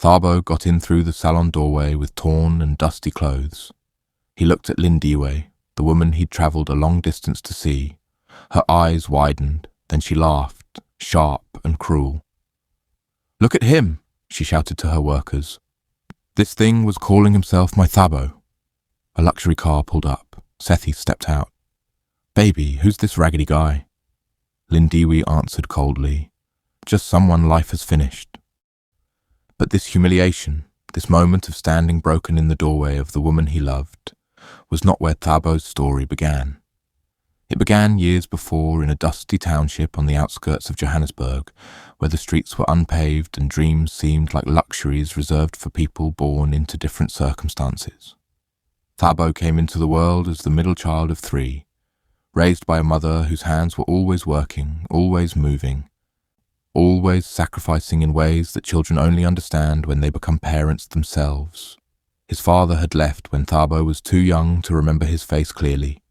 Thabo got in through the salon doorway with torn and dusty clothes. He looked at Lindiwe, the woman he'd travelled a long distance to see. Her eyes widened, then she laughed, sharp and cruel. "Look at him," she shouted to her workers. This thing was calling himself my Thabo. A luxury car pulled up. Sethi stepped out. "Baby, who's this raggedy guy?" Lindiwe answered coldly, "Just someone life has finished." But this humiliation, this moment of standing broken in the doorway of the woman he loved, was not where Thabo's story began. It began years before in a dusty township on the outskirts of Johannesburg, where the streets were unpaved and dreams seemed like luxuries reserved for people born into different circumstances. Thabo came into the world as the middle child of 3, raised by a mother whose hands were always working, always moving, always sacrificing in ways that children only understand when they become parents themselves. His father had left when Thabo was too young to remember his face clearly,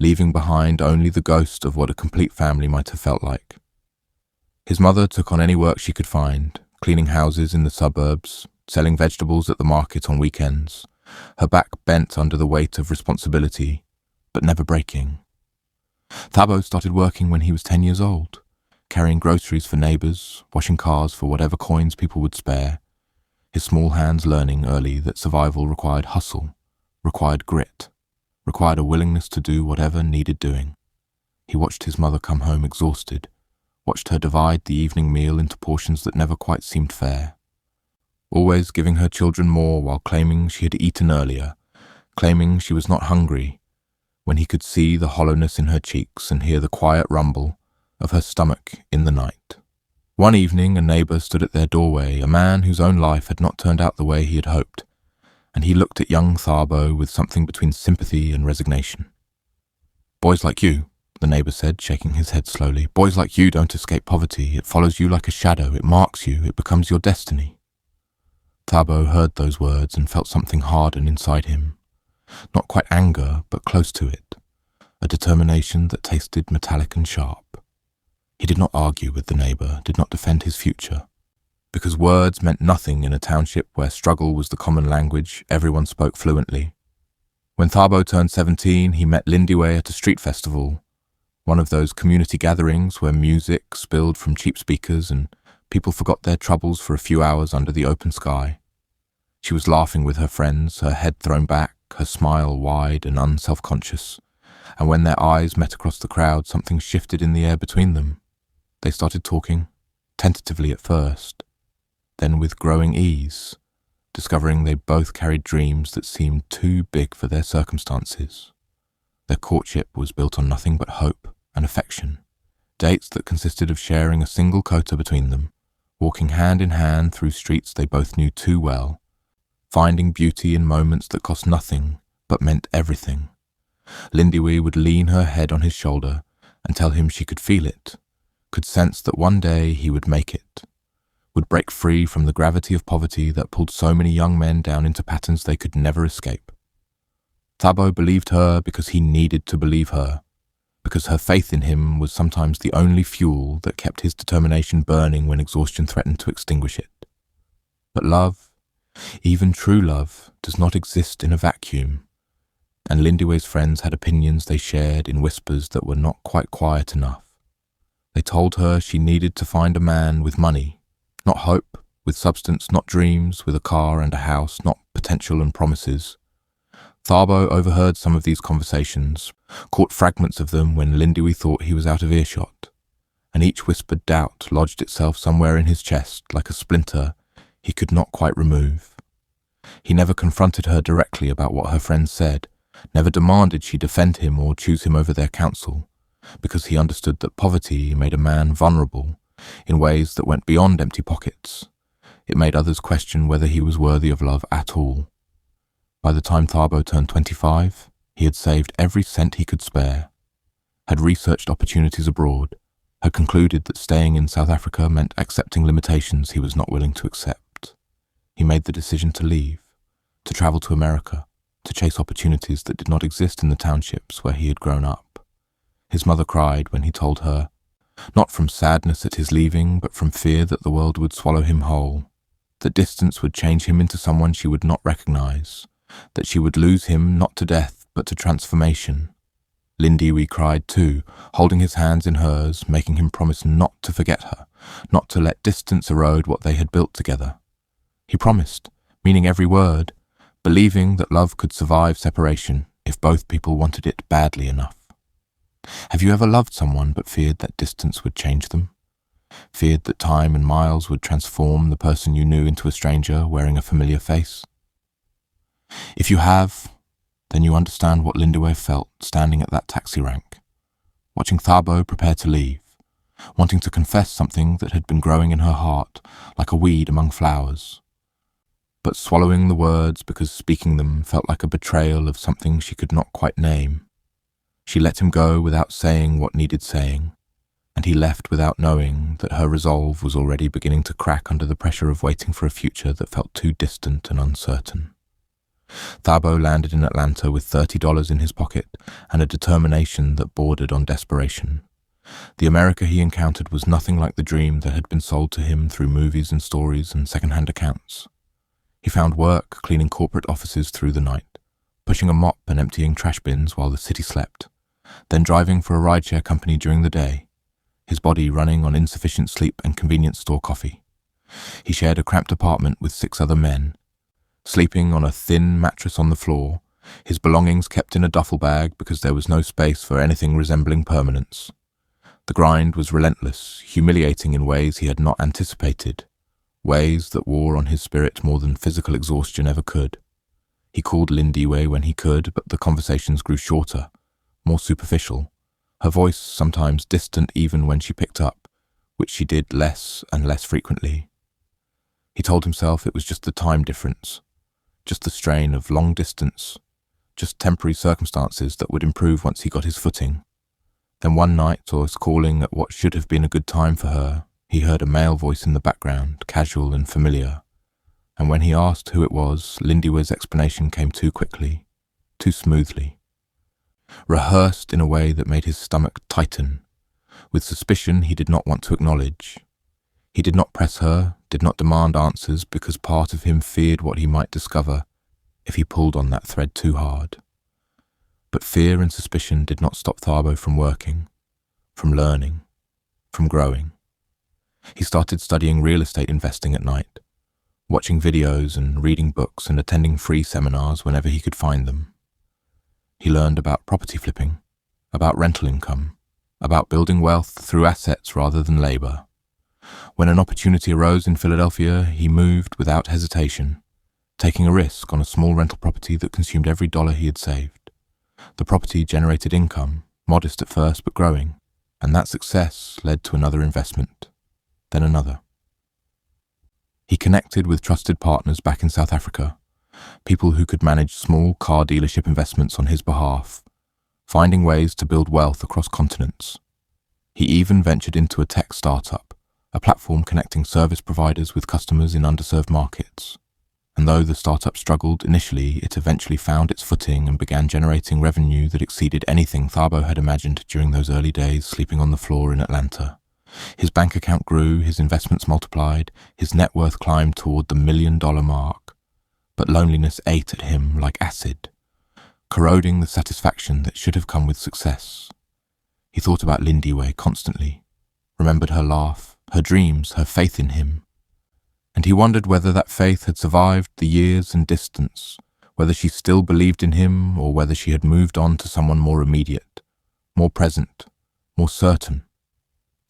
leaving behind only the ghost of what a complete family might have felt like. His mother took on any work she could find, cleaning houses in the suburbs, selling vegetables at the market on weekends, her back bent under the weight of responsibility, but never breaking. Thabo started working when he was 10 years old, carrying groceries for neighbours, washing cars for whatever coins people would spare, his small hands learning early that survival required hustle, required grit, required a willingness to do whatever needed doing. He watched his mother come home exhausted, watched her divide the evening meal into portions that never quite seemed fair, always giving her children more while claiming she had eaten earlier, claiming she was not hungry, when he could see the hollowness in her cheeks and hear the quiet rumble of her stomach in the night. One evening a neighbour stood at their doorway, a man whose own life had not turned out the way he had hoped, and he looked at young Thabo with something between sympathy and resignation. "Boys like you," the neighbour said, shaking his head slowly, "boys like you don't escape poverty. It follows you like a shadow. It marks you. It becomes your destiny." Thabo heard those words and felt something harden inside him. Not quite anger, but close to it. A determination that tasted metallic and sharp. He did not argue with the neighbour, did not defend his future. Because words meant nothing in a township where struggle was the common language, everyone spoke fluently. When Thabo turned 17, he met Lindiwe at a street festival, one of those community gatherings where music spilled from cheap speakers and people forgot their troubles for a few hours under the open sky. She was laughing with her friends, her head thrown back, her smile wide and unself-conscious, and when their eyes met across the crowd, something shifted in the air between them. They started talking, tentatively at first, then with growing ease, discovering they both carried dreams that seemed too big for their circumstances. Their courtship was built on nothing but hope and affection, dates that consisted of sharing a single kota between them, walking hand in hand through streets they both knew too well, finding beauty in moments that cost nothing but meant everything. Lindiwe would lean her head on his shoulder and tell him she could feel it, could sense that one day he would make it, would break free from the gravity of poverty that pulled so many young men down into patterns they could never escape. Thabo believed her because he needed to believe her, because her faith in him was sometimes the only fuel that kept his determination burning when exhaustion threatened to extinguish it. But love, even true love, does not exist in a vacuum, and Lindiwe's friends had opinions they shared in whispers that were not quite quiet enough. They told her she needed to find a man with money, not hope, with substance, not dreams, with a car and a house, not potential and promises. Thabo overheard some of these conversations, caught fragments of them when Lindiwe thought he was out of earshot, and each whispered doubt lodged itself somewhere in his chest like a splinter he could not quite remove. He never confronted her directly about what her friends said, never demanded she defend him or choose him over their counsel, because he understood that poverty made a man vulnerable in ways that went beyond empty pockets. It made others question whether he was worthy of love at all. By the time Thabo turned 25, he had saved every cent he could spare, had researched opportunities abroad, had concluded that staying in South Africa meant accepting limitations he was not willing to accept. He made the decision to leave, to travel to America, to chase opportunities that did not exist in the townships where he had grown up. His mother cried when he told her, not from sadness at his leaving, but from fear that the world would swallow him whole. that distance would change him into someone she would not recognize, that she would lose him not to death but to transformation. Lindiwe cried too, holding his hands in hers, making him promise not to forget her, not to let distance erode what they had built together. He promised, meaning every word, believing that love could survive separation if both people wanted it badly enough. Have you ever loved someone but feared that distance would change them? Feared that time and miles would transform the person you knew into a stranger wearing a familiar face? If you have, then you understand what Lindiwe felt standing at that taxi rank, watching Thabo prepare to leave, wanting to confess something that had been growing in her heart like a weed among flowers, but swallowing the words because speaking them felt like a betrayal of something she could not quite name. She let him go without saying what needed saying, and he left without knowing that her resolve was already beginning to crack under the pressure of waiting for a future that felt too distant and uncertain. Thabo landed in Atlanta with $30 in his pocket and a determination that bordered on desperation. The America he encountered was nothing like the dream that had been sold to him through movies and stories and second-hand accounts. He found work cleaning corporate offices through the night, pushing a mop and emptying trash bins while the city slept, then driving for a rideshare company during the day, his body running on insufficient sleep and convenience store coffee. He shared a cramped apartment with 6 other men, sleeping on a thin mattress on the floor, his belongings kept in a duffel bag because there was no space for anything resembling permanence. The grind was relentless, humiliating in ways he had not anticipated, ways that wore on his spirit more than physical exhaustion ever could. He called Lindiwe when he could, but the conversations grew shorter, more superficial, her voice sometimes distant even when she picked up, which she did less and less frequently. He told himself it was just the time difference, just the strain of long distance, just temporary circumstances that would improve once he got his footing. Then one night, or calling at what should have been a good time for her, he heard a male voice in the background, casual and familiar, and when he asked who it was, Lindiwe's explanation came too quickly, too smoothly, rehearsed in a way that made his stomach tighten, with suspicion he did not want to acknowledge. He did not press her, did not demand answers, because part of him feared what he might discover if he pulled on that thread too hard. But fear and suspicion did not stop Thabo from working, from learning, from growing. He started studying real estate investing at night, watching videos and reading books and attending free seminars whenever he could find them. He learned about property flipping, about rental income, about building wealth through assets rather than labor. When an opportunity arose in Philadelphia, he moved without hesitation, taking a risk on a small rental property that consumed every dollar he had saved. The property generated income, modest at first but growing, and that success led to another investment, then another. He connected with trusted partners back in South Africa, people who could manage small car dealership investments on his behalf, finding ways to build wealth across continents. He even ventured into a tech startup, a platform connecting service providers with customers in underserved markets. And though the startup struggled initially, it eventually found its footing and began generating revenue that exceeded anything Thabo had imagined during those early days sleeping on the floor in Atlanta. His bank account grew, his investments multiplied, his net worth climbed toward the $1 million mark. But loneliness ate at him like acid, corroding the satisfaction that should have come with success. He thought about Lindiwe constantly, remembered her laugh, her dreams, her faith in him. And he wondered whether that faith had survived the years and distance, whether she still believed in him or whether she had moved on to someone more immediate, more present, more certain.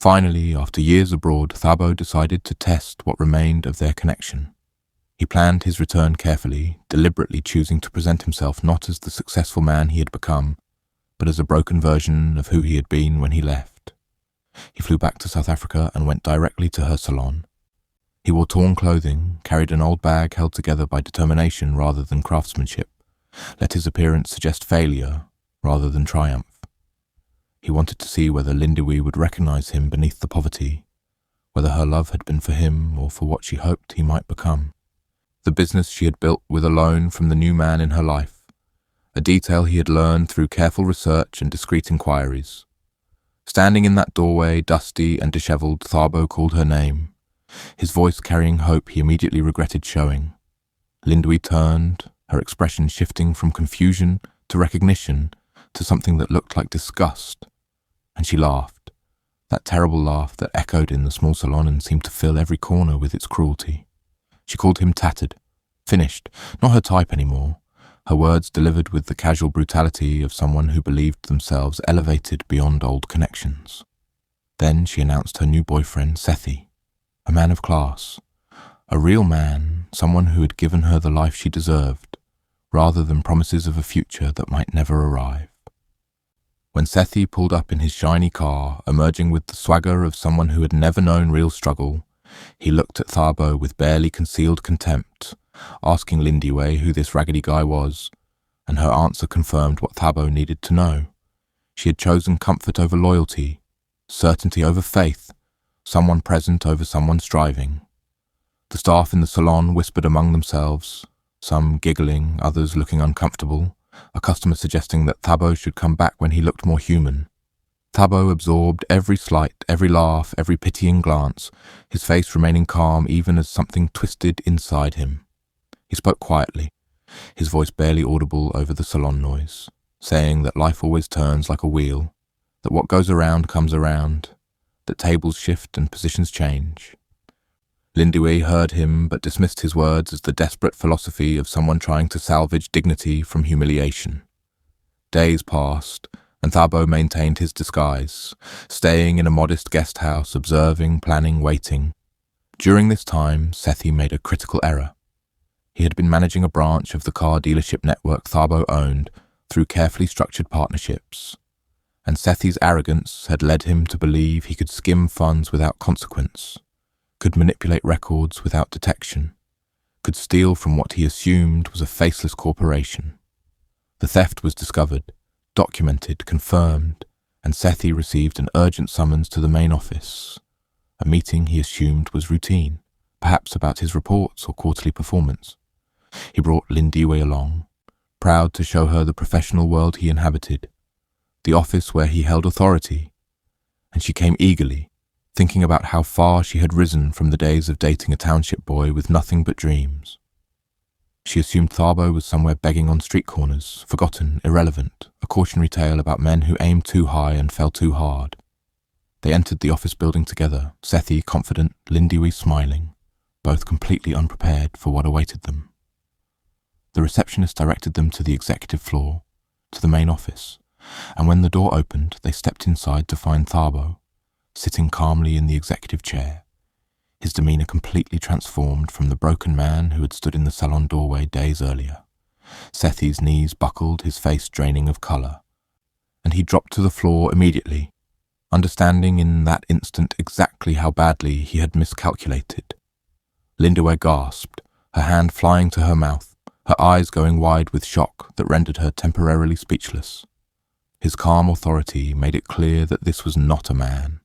Finally, after years abroad, Thabo decided to test what remained of their connection. He planned his return carefully, deliberately choosing to present himself not as the successful man he had become, but as a broken version of who he had been when he left. He flew back to South Africa and went directly to her salon. He wore torn clothing, carried an old bag held together by determination rather than craftsmanship, let his appearance suggest failure rather than triumph. He wanted to see whether Lindiwe would recognize him beneath the poverty, whether her love had been for him or for what she hoped he might become. The business she had built with a loan from the new man in her life, a detail he had learned through careful research and discreet inquiries. Standing in that doorway, dusty and disheveled, Thabo called her name, his voice carrying hope he immediately regretted showing. Lindui turned, her expression shifting from confusion to recognition to something that looked like disgust, and she laughed, that terrible laugh that echoed in the small salon and seemed to fill every corner with its cruelty. She called him tattered, finished, not her type anymore, her words delivered with the casual brutality of someone who believed themselves elevated beyond old connections. Then she announced her new boyfriend, Sethi, a man of class, a real man, someone who had given her the life she deserved, rather than promises of a future that might never arrive. When Sethi pulled up in his shiny car, emerging with the swagger of someone who had never known real struggle, he looked at Thabo with barely concealed contempt, asking Lindiwe who this raggedy guy was, and her answer confirmed what Thabo needed to know. She had chosen comfort over loyalty, certainty over faith, someone present over someone striving. The staff in the salon whispered among themselves, some giggling, others looking uncomfortable, a customer suggesting that Thabo should come back when he looked more human. Thabo absorbed every slight, every laugh, every pitying glance, his face remaining calm even as something twisted inside him. He spoke quietly, his voice barely audible over the salon noise, saying that life always turns like a wheel, that what goes around comes around, that tables shift and positions change. Lindiwe heard him but dismissed his words as the desperate philosophy of someone trying to salvage dignity from humiliation. Days passed, and Thabo maintained his disguise, staying in a modest guest house, observing, planning, waiting. During this time, Sethi made a critical error. He had been managing a branch of the car dealership network Thabo owned through carefully structured partnerships, and Sethi's arrogance had led him to believe he could skim funds without consequence, could manipulate records without detection, could steal from what he assumed was a faceless corporation. The theft was discovered, documented, confirmed, and Sethi received an urgent summons to the main office, a meeting he assumed was routine, perhaps about his reports or quarterly performance. He brought Lindiwe along, proud to show her the professional world he inhabited, the office where he held authority, and she came eagerly, thinking about how far she had risen from the days of dating a township boy with nothing but dreams. She assumed Thabo was somewhere begging on street corners, forgotten, irrelevant, a cautionary tale about men who aimed too high and fell too hard. They entered the office building together, Sethi confident, Lindiwe smiling, both completely unprepared for what awaited them. The receptionist directed them to the executive floor, to the main office, and when the door opened, they stepped inside to find Thabo, sitting calmly in the executive chair, his demeanour completely transformed from the broken man who had stood in the salon doorway days earlier. Sethi's knees buckled, his face draining of colour, and he dropped to the floor immediately, understanding in that instant exactly how badly he had miscalculated. Lindiwe gasped, her hand flying to her mouth, her eyes going wide with shock that rendered her temporarily speechless. His calm authority made it clear that this was not a man.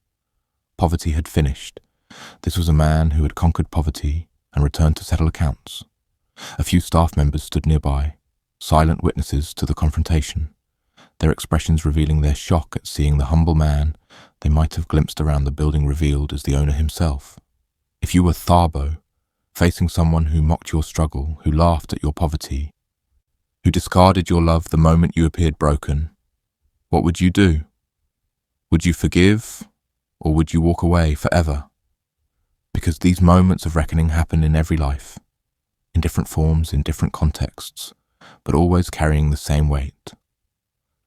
Poverty had finished. This was a man who had conquered poverty and returned to settle accounts. A few staff members stood nearby, silent witnesses to the confrontation, their expressions revealing their shock at seeing the humble man they might have glimpsed around the building revealed as the owner himself. If you were Thabo, facing someone who mocked your struggle, who laughed at your poverty, who discarded your love the moment you appeared broken, what would you do? Would you forgive, or would you walk away forever? Because these moments of reckoning happen in every life, in different forms, in different contexts, but always carrying the same weight.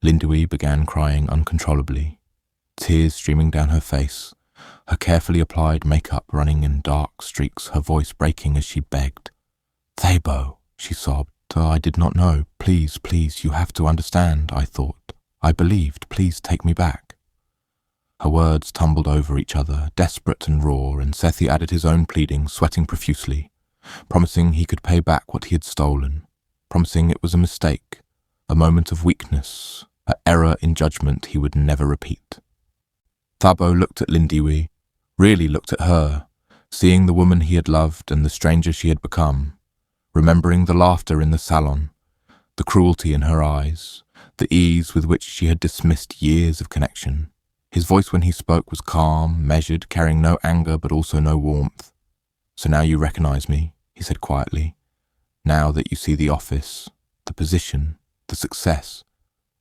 Lindiwe began crying uncontrollably, tears streaming down her face, her carefully applied makeup running in dark streaks, her voice breaking as she begged. "Thabo," she sobbed, "I did not know. Please, please, you have to understand, I thought. I believed. Please take me back." Her words tumbled over each other, desperate and raw, and Sethi added his own pleading, sweating profusely, promising he could pay back what he had stolen, promising it was a mistake, a moment of weakness, an error in judgment he would never repeat. Thabo looked at Lindiwe, really looked at her, seeing the woman he had loved and the stranger she had become, remembering the laughter in the salon, the cruelty in her eyes, the ease with which she had dismissed years of connection. His voice when he spoke was calm, measured, carrying no anger but also no warmth. "So now you recognize me," he said quietly. "Now that you see the office, the position, the success,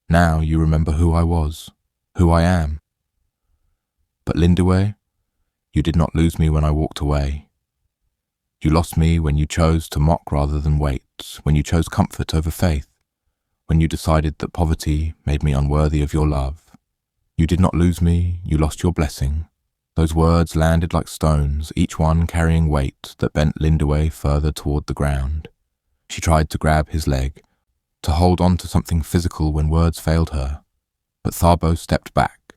now you remember who I was, who I am. But Lindiwe, you did not lose me when I walked away. You lost me when you chose to mock rather than wait, when you chose comfort over faith, when you decided that poverty made me unworthy of your love. You did not lose me, you lost your blessing." Those words landed like stones, each one carrying weight that bent Lindiwe further toward the ground. She tried to grab his leg, to hold on to something physical when words failed her. But Thabo stepped back,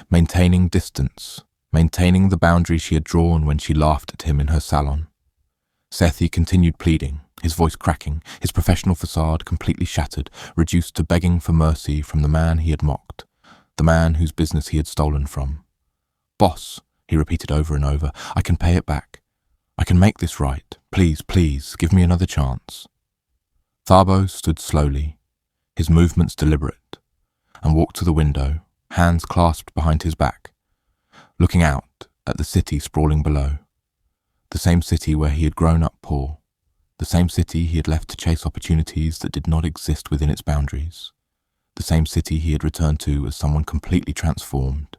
maintaining distance, maintaining the boundary she had drawn when she laughed at him in her salon. Sethi continued pleading, his voice cracking, his professional facade completely shattered, reduced to begging for mercy from the man he had mocked, the man whose business he had stolen from. "Boss," he repeated over and over, "I can pay it back. I can make this right. Please, please, give me another chance." Thabo stood slowly, his movements deliberate, and walked to the window, hands clasped behind his back, looking out at the city sprawling below. The same city where he had grown up poor, the same city he had left to chase opportunities that did not exist within its boundaries, the same city he had returned to as someone completely transformed.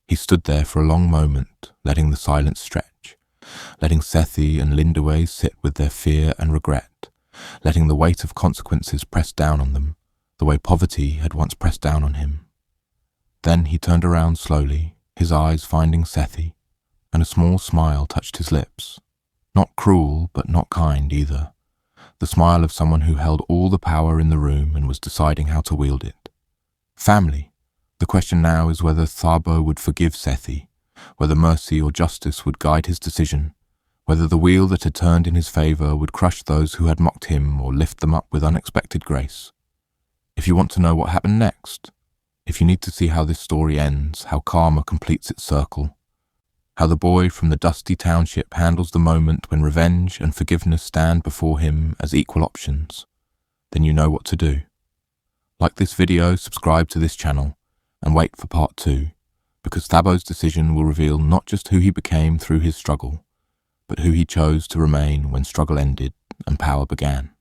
He stood there for a long moment, letting the silence stretch, letting Sethi and Lindiwe sit with their fear and regret, letting the weight of consequences press down on them, the way poverty had once pressed down on him. Then he turned around slowly, his eyes finding Sethi, and a small smile touched his lips. Not cruel, but not kind either. The smile of someone who held all the power in the room and was deciding how to wield it. Family. The question now is whether Thabo would forgive Sethi, whether mercy or justice would guide his decision, whether the wheel that had turned in his favour would crush those who had mocked him or lift them up with unexpected grace. If you want to know what happened next, if you need to see how this story ends, how karma completes its circle, how the boy from the dusty township handles the moment when revenge and forgiveness stand before him as equal options, then you know what to do. Like this video, subscribe to this channel, and wait for part 2, because Thabo's decision will reveal not just who he became through his struggle, but who he chose to remain when struggle ended and power began.